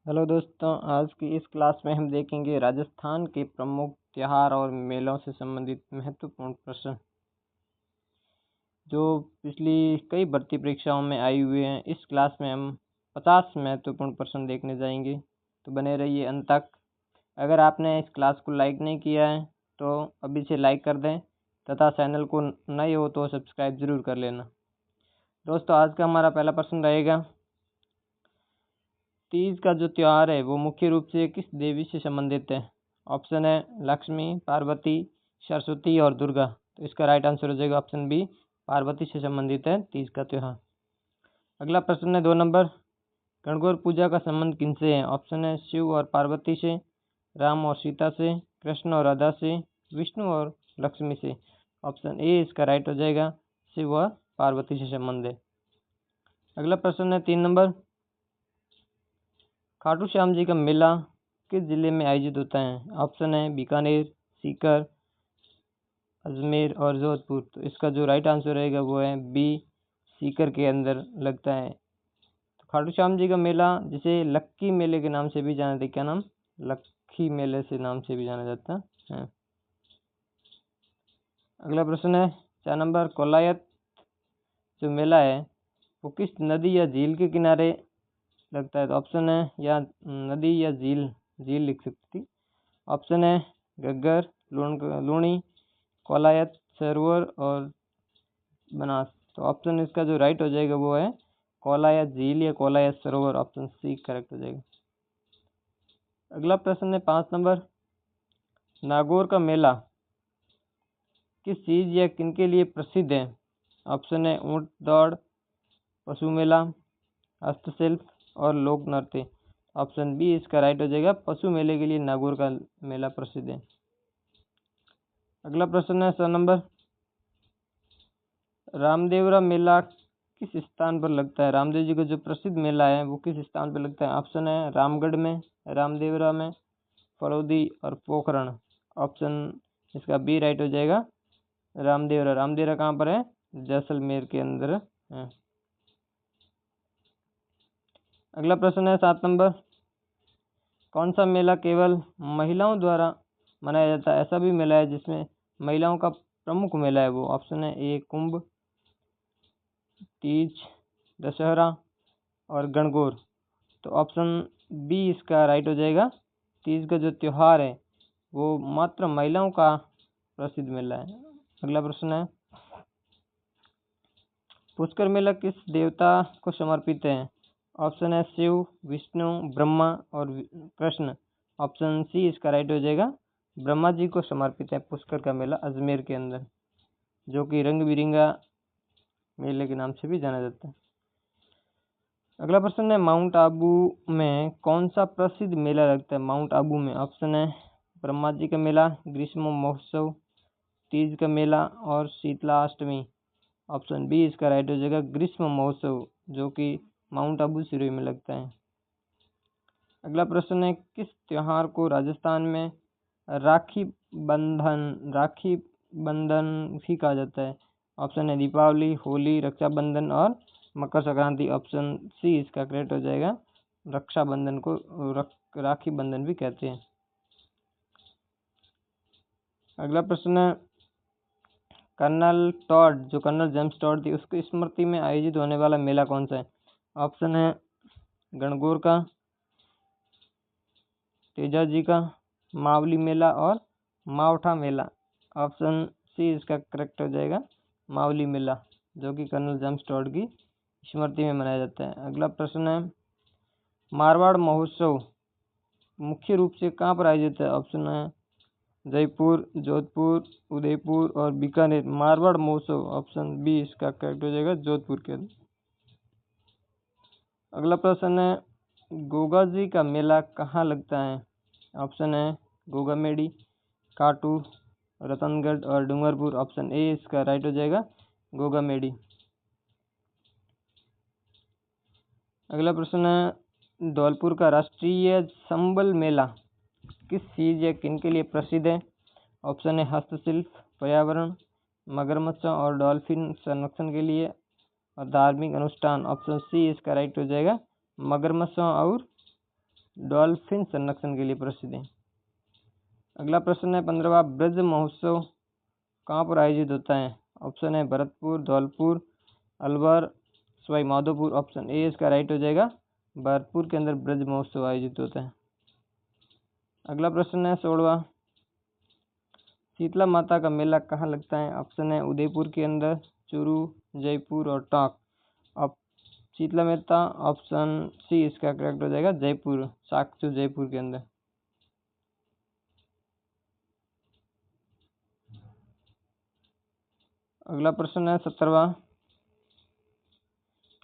Hello दोस्तों, आज की इस क्लास में हम देखेंगे राजस्थान के प्रमुख त्योहार और मेलों से संबंधित महत्वपूर्ण प्रश्न जो पिछली कई भर्ती परीक्षाओं में आए हुए हैं। इस क्लास में हम 50 महत्वपूर्ण प्रश्न देखने जाएंगे, तो बने रहिए अंत तक। अगर आपने इस क्लास को लाइक नहीं किया है तो अभी से लाइक कर दें तथा चैनल को नए हो तो सब्सक्राइब जरूर कर लेना। दोस्तों, आज का हमारा पहला प्रश्न रहेगा, तीज का जो त्योहार है वो मुख्य रूप से किस देवी से संबंधित है? ऑप्शन है लक्ष्मी, पार्वती, सरस्वती और दुर्गा। तो इसका राइट आंसर हो जाएगा ऑप्शन बी, पार्वती से संबंधित है तीज का त्योहार। अगला प्रश्न है 2 नंबर, गणगौर पूजा का संबंध किनसे है? ऑप्शन है शिव और पार्वती से, राम और सीता से, कृष्ण और राधा से, विष्णु और लक्ष्मी से। ऑप्शन ए इसका राइट हो जाएगा, शिव और पार्वती से संबंध है। अगला प्रश्न है 3 नंबर, खाटू श्याम जी का मेला किस जिले में आयोजित होता है? ऑप्शन है बीकानेर, सीकर, अजमेर और जोधपुर। तो इसका जो राइट आंसर रहेगा वो है बी, सीकर के अंदर लगता है। तो खाटू श्याम जी का मेला जिसे लक्की मेले के नाम से भी जाना जाता है, क्या नाम? लक्की मेले से नाम से भी जाना जाता है। अगला प्रश्न है 4 नंबर, कोलायत जो मेला है वो किस नदी या झील के किनारे लगता है? तो ऑप्शन है या नदी या झील, झील लिख सकती थी। ऑप्शन है घग्गर, लूणी, कोलायत सरोवर और बनास। तो ऑप्शन इसका जो राइट हो जाएगा वो है कोलायत झील या कोलायत सरोवर। ऑप्शन सी करेक्ट हो जाएगा। अगला प्रश्न है 5 नंबर, नागौर का मेला किस चीज या किनके लिए प्रसिद्ध है? ऑप्शन है ऊंट दौड़, पशु मेला, हस्तशिल्प और लोक नृत्य। ऑप्शन बी इसका राइट हो जाएगा, पशु मेले के लिए नागौर का मेला प्रसिद्ध है। अगला प्रश्न है 6 नंबर, रामदेवरा मेला किस स्थान पर लगता है? रामदेव जी का जो प्रसिद्ध मेला है वो किस स्थान पर लगता है? ऑप्शन है रामगढ़ में, रामदेवरा में, फलोदी और पोखरण। ऑप्शन इसका बी राइट हो जाएगा, रामदेवरा। रामदेवरा कहाँ पर है? जैसलमेर के अंदर है। अगला प्रश्न है 7 नंबर, कौन सा मेला केवल महिलाओं द्वारा मनाया जाता है? ऐसा भी मेला है जिसमें महिलाओं का प्रमुख मेला है वो। ऑप्शन है ए कुंभ, तीज, दशहरा और गणगौर। तो ऑप्शन बी इसका राइट हो जाएगा, तीज का जो त्योहार है वो मात्र महिलाओं का प्रसिद्ध मेला है। अगला प्रश्न है, पुष्कर मेला किस देवता को समर्पित है? ऑप्शन है शिव, विष्णु, ब्रह्मा और कृष्ण। ऑप्शन सी इसका राइट हो जाएगा, ब्रह्मा जी को समर्पित है पुष्कर का मेला अजमेर के अंदर, जो कि रंग बिरंगा मेले के नाम से भी जाना जाता है। अगला प्रश्न है, माउंट आबू में कौन सा प्रसिद्ध मेला लगता है? माउंट आबू में ऑप्शन है ब्रह्मा जी का मेला, ग्रीष्म महोत्सव, तीज का मेला और शीतलाष्टमी। ऑप्शन बी इसका राइट हो जाएगा, ग्रीष्म महोत्सव, जो कि माउंट आबू सिरोही में लगता है। अगला प्रश्न है, किस त्योहार को राजस्थान में राखी बंधन भी कहा जाता है? ऑप्शन है दीपावली, होली, रक्षाबंधन और मकर संक्रांति। ऑप्शन सी इसका करेक्ट हो जाएगा, रक्षाबंधन को राखी बंधन भी कहते हैं। अगला प्रश्न है, कर्नल टॉड जो कर्नल जेम्स टॉड थी उसकी स्मृति में आयोजित होने वाला मेला कौन सा है? ऑप्शन है गणगौर का, तेजाजी का, मावली मेला और मावठा मेला। ऑप्शन सी इसका करेक्ट हो जाएगा, मावली मेला, जो कि कर्नल जेम्स टॉड की स्मृति में मनाया जाता है। अगला प्रश्न है, मारवाड़ महोत्सव मुख्य रूप से कहाँ पर आयोजित है? ऑप्शन है जयपुर, जोधपुर, उदयपुर और बीकानेर। मारवाड़ महोत्सव, ऑप्शन बी इसका करेक्ट हो जाएगा, जोधपुर के अंदर। अगला प्रश्न है, गोगा जी का मेला कहाँ लगता है? ऑप्शन है गोगा मेडी, काटू, रतनगढ़ और डूंगरपुर। ऑप्शन ए इसका राइट हो जाएगा, गोगा मेडी। अगला प्रश्न है, धौलपुर का राष्ट्रीय संबल मेला किस चीज या किन के लिए प्रसिद्ध है? ऑप्शन है हस्तशिल्प, पर्यावरण, मगरमच्छ और डॉल्फिन संरक्षण के लिए और धार्मिक अनुष्ठान। ऑप्शन सी इसका राइट हो जाएगा, मगरमच्छ और डॉल्फिन संरक्षण के लिए प्रसिद्ध है। अगला प्रश्न है 15वां, ब्रज महोत्सव कहाँ पर आयोजित होता है? ऑप्शन है भरतपुर, धौलपुर, अलवर, सवाई माधोपुर। ऑप्शन ए इसका राइट हो जाएगा, भरतपुर के अंदर ब्रज महोत्सव आयोजित होता है। अगला प्रश्न है 16वां, शीतला माता का मेला कहाँ लगता है? ऑप्शन है उदयपुर के अंदर, चूरू, जयपुर और टोंक। अब शीतला माता ऑप्शन सी इसका करेक्ट हो जाएगा, जयपुर, साकचू जयपुर के अंदर। अगला प्रश्न है 17वां,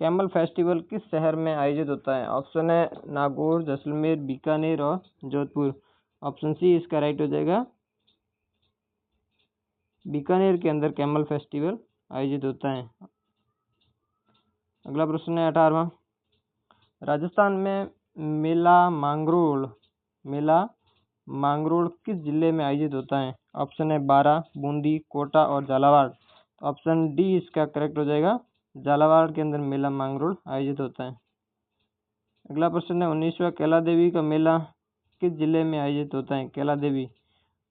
कैमल फेस्टिवल किस शहर में आयोजित होता है? ऑप्शन है नागौर, जैसलमेर, बीकानेर और जोधपुर। ऑप्शन सी इसका राइट हो जाएगा, बीकानेर के अंदर कैमल फेस्टिवल आयोजित होता है। अगला प्रश्न है 18वां, राजस्थान में मेला मांगरोल किस जिले में आयोजित होता है? ऑप्शन है बारां, बूंदी, कोटा और झालावाड़। ऑप्शन डी इसका करेक्ट हो जाएगा, झालावाड़ के अंदर मेला मांगरोल आयोजित होता है। अगला प्रश्न है 19वां, कैला देवी का मेला किस जिले में आयोजित होता है? कैला देवी।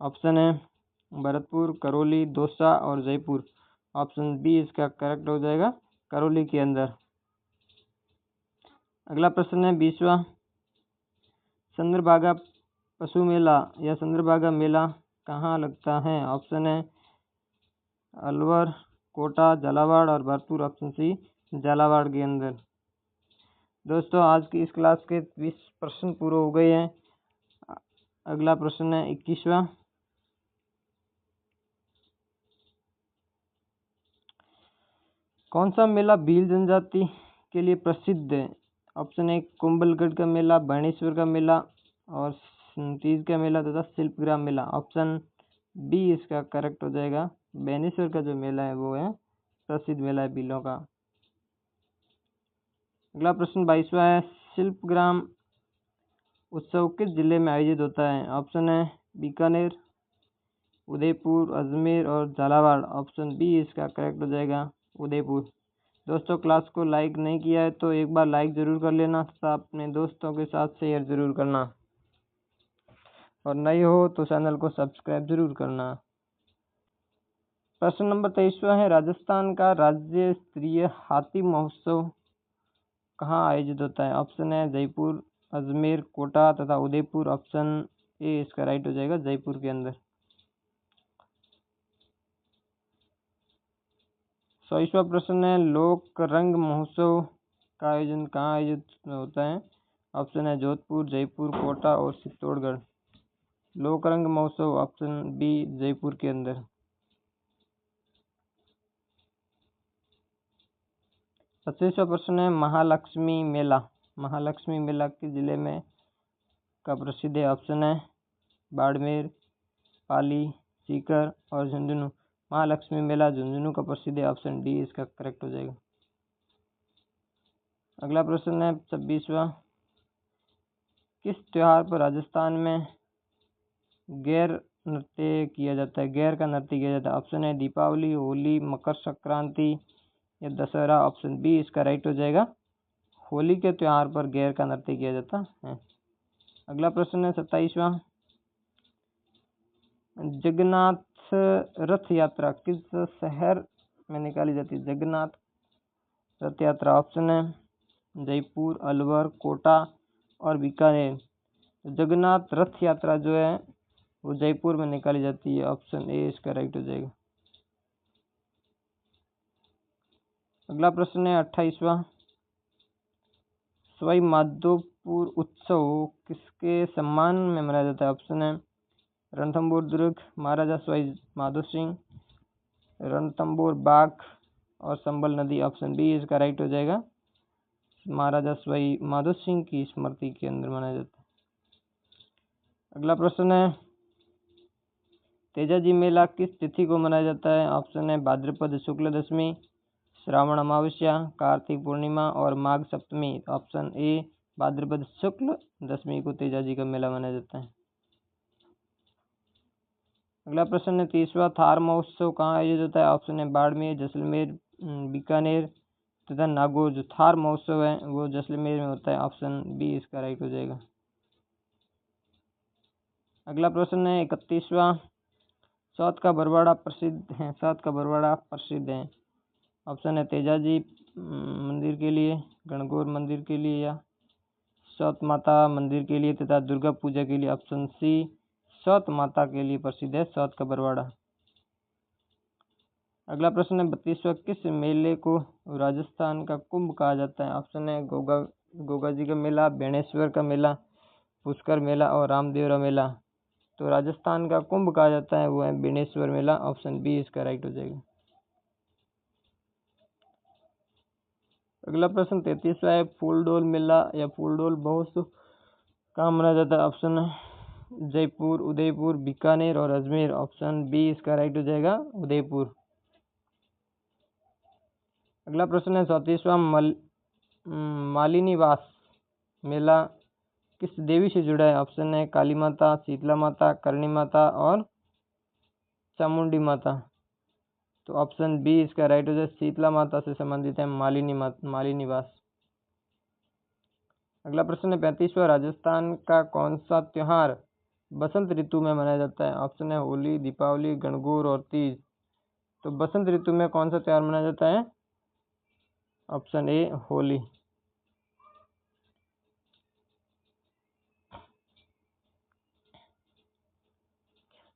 ऑप्शन है भरतपुर, करौली, दौसा और जयपुर। ऑप्शन बी इसका करेक्ट हो जाएगा, करौली के अंदर। अगला प्रश्न है 20वां, चंद्रभागा पशु मेला या चंद्रभागा मेला कहाँ लगता है? ऑप्शन है अलवर, कोटा, झालावाड़ और भरतपुर। ऑप्शन सी झालावाड़ के अंदर। दोस्तों आज की इस क्लास के 20 प्रश्न पूरे हो गए हैं। अगला प्रश्न है 21वां, कौन सा मेला भील जनजाति के लिए प्रसिद्ध है? ऑप्शन ए कुंभलगढ़ का मेला, बाणेश्वर का मेला और तीज का मेला तथा शिल्पग्राम मेला। ऑप्शन बी इसका करेक्ट हो जाएगा, बाणेश्वर का जो मेला है वो है प्रसिद्ध मेला है भीलों का। अगला प्रश्न 22वां है, शिल्पग्राम उत्सव किस जिले में आयोजित होता है? ऑप्शन है बीकानेर, उदयपुर, अजमेर और झालावाड़। ऑप्शन बी इसका करेक्ट हो जाएगा, उदयपुर। दोस्तों क्लास को लाइक नहीं किया है तो एक बार लाइक ज़रूर कर लेना तथा अपने दोस्तों के साथ शेयर ज़रूर करना, और नए हो तो चैनल को सब्सक्राइब जरूर करना। प्रश्न नंबर 23वां है, राजस्थान का राज्य स्तरीय हाथी महोत्सव कहाँ आयोजित होता है? ऑप्शन है जयपुर, अजमेर, कोटा तथा उदयपुर। ऑप्शन ए इसका राइट हो जाएगा, जयपुर के अंदर। 24वां प्रश्न है, लोक रंग महोत्सव का आयोजन कहाँ आयोजित होता है? ऑप्शन है जोधपुर, जयपुर, कोटा और चित्तौड़गढ़। लोक रंग महोत्सव ऑप्शन बी जयपुर के अंदर। 25वां प्रश्न है, महालक्ष्मी मेला किस जिले में का प्रसिद्ध है? ऑप्शन है बाड़मेर, पाली, सीकर और झुंझुनू। महालक्ष्मी मेला झुंझुनू का प्रसिद्ध है। ऑप्शन डी इसका करेक्ट हो जाएगा। अगला प्रश्न है 26वां, किस त्योहार पर राजस्थान में गैर का नृत्य किया जाता है? ऑप्शन है दीपावली, होली, मकर संक्रांति या दशहरा। ऑप्शन बी इसका राइट हो जाएगा, होली के त्योहार पर गैर का नृत्य किया जाता है। अगला प्रश्न है 27वां, जगन्नाथ रथ यात्रा किस शहर में निकाली जाती है? जगन्नाथ रथ यात्रा ऑप्शन है जयपुर, अलवर, कोटा और बीकानेर। जगन्नाथ रथ यात्रा जो है वो जयपुर में निकाली जाती है। ऑप्शन ए इसका राइट हो जाएगा। अगला प्रश्न है 28वां, सवाई माधोपुर उत्सव किसके सम्मान में मनाया जाता है? ऑप्शन है रणथंभौर दुर्ग, महाराजा सवाई माधो सिंह, रणथंभौर बाग और संबल नदी। ऑप्शन बी इसका राइट हो जाएगा, महाराजा सवाई माधो सिंह की स्मृति के अंदर मनाया जाता है। अगला प्रश्न है, तेजाजी मेला किस तिथि को मनाया जाता है? ऑप्शन है भाद्रपद शुक्ल दशमी, श्रावण अमावस्या, कार्तिक पूर्णिमा और माघ सप्तमी। ऑप्शन ए भाद्रपद शुक्ल दशमी को तेजाजी का मेला मनाया जाता है। अगला प्रश्न है 30वां, थार महोत्सव कहाँ आयोजित होता है? ऑप्शन है बाड़मेर, जैसलमेर, बीकानेर तथा नागौर। जो थार महोत्सव है वो जैसलमेर में होता है। ऑप्शन बी इसका राइट हो जाएगा। अगला प्रश्न है 31वां। सात का बरवाड़ा प्रसिद्ध है, सात का बरवाड़ा प्रसिद्ध है। ऑप्शन है तेजाजी मंदिर के लिए, गणगौर मंदिर के लिए या सौत माता मंदिर के लिए तथा दुर्गा पूजा के लिए। ऑप्शन सी सौत माता के लिए प्रसिद्ध है सौत का बरवाड़ा। अगला प्रश्न है 32वां। किस मेले को राजस्थान का कुंभ कहा जाता है? ऑप्शन है गोगा जी का मेला, बेणेश्वर का मेला, पुष्कर मेला और रामदेवरा मेला। तो राजस्थान का कुंभ कहा जाता है वो है बेणेश्वर मेला। ऑप्शन बी इसका राइट हो जाएगा। अगला प्रश्न 33वां है। फूलडोल मेला या फूलडोल महोत्सव कहाँ मनाया जाता है? ऑप्शन है जयपुर, उदयपुर, बीकानेर और अजमेर। ऑप्शन बी इसका राइट हो जाएगा उदयपुर। अगला प्रश्न है 34वां। मालिनीवास मेला किस देवी से जुड़ा है? ऑप्शन है काली माता, शीतला माता, करणी माता और चामुंडी माता। तो ऑप्शन बी इसका राइट हो जाए, शीतला माता से संबंधित है मालिनीवास। अगला प्रश्न है 35वां। राजस्थान का कौन सा त्योहार बसंत ऋतु में मनाया जाता है? ऑप्शन है होली, दीपावली, गणगौर और तीज। तो बसंत ऋतु में कौन सा त्योहार मनाया जाता है? Option A Holi.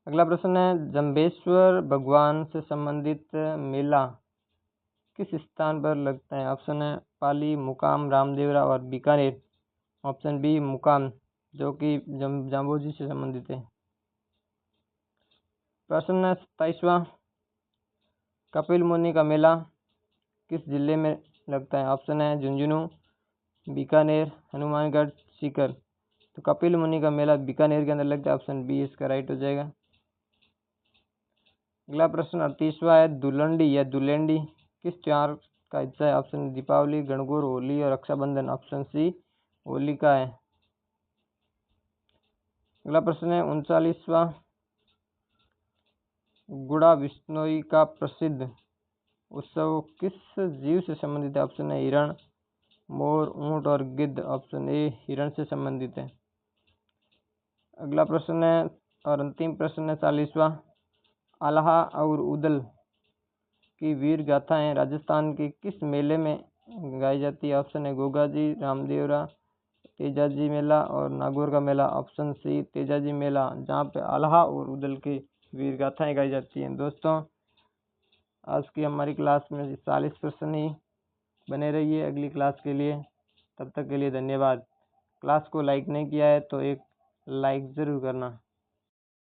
अगला प्रश्न है जंबेश्वर भगवान से संबंधित मेला किस स्थान पर लगता है? ऑप्शन है पाली, मुकाम, रामदेवरा और बीकानेर। ऑप्शन बी मुकाम, जो कि जाम्बोजी से संबंधित है। प्रश्न है 27वां। कपिल मुनि का मेला किस जिले में लगता है? ऑप्शन है झुंझुनू, बीकानेर, हनुमानगढ़, सीकर। तो कपिल मुनि का मेला बीकानेर के अंदर लगता है। ऑप्शन बी इसका राइट हो जाएगा। अगला प्रश्न 38वां है। दुलंडी या दुलेंडी किस त्योहार का हिस्सा है? ऑप्शन दीपावली, गणगौर, होली और रक्षाबंधन। ऑप्शन सी होली का है। अगला प्रश्न है 39वां। गुड़ा विश्नोई का प्रसिद्ध उत्सव किस जीव से संबंधित है? ऑप्शन है हिरण, मोर, ऊंट और गिद्ध। ऑप्शन ए हिरण से संबंधित है। अगला प्रश्न है और अंतिम प्रश्न है 40वां। आल्हा और उदल की वीर गाथाएं राजस्थान के किस मेले में गाई जाती है? ऑप्शन है गोगाजी, रामदेवरा, तेजाजी मेला और नागौर का मेला। ऑप्शन सी तेजाजी मेला, जहाँ पे आल्हा और उदल की वीर गाथाएं गाई जाती हैं। दोस्तों आज की हमारी क्लास में 40 प्रश्न ही बने रहिए अगली क्लास के लिए। तब तक के लिए धन्यवाद। क्लास को लाइक नहीं किया है तो एक लाइक ज़रूर करना।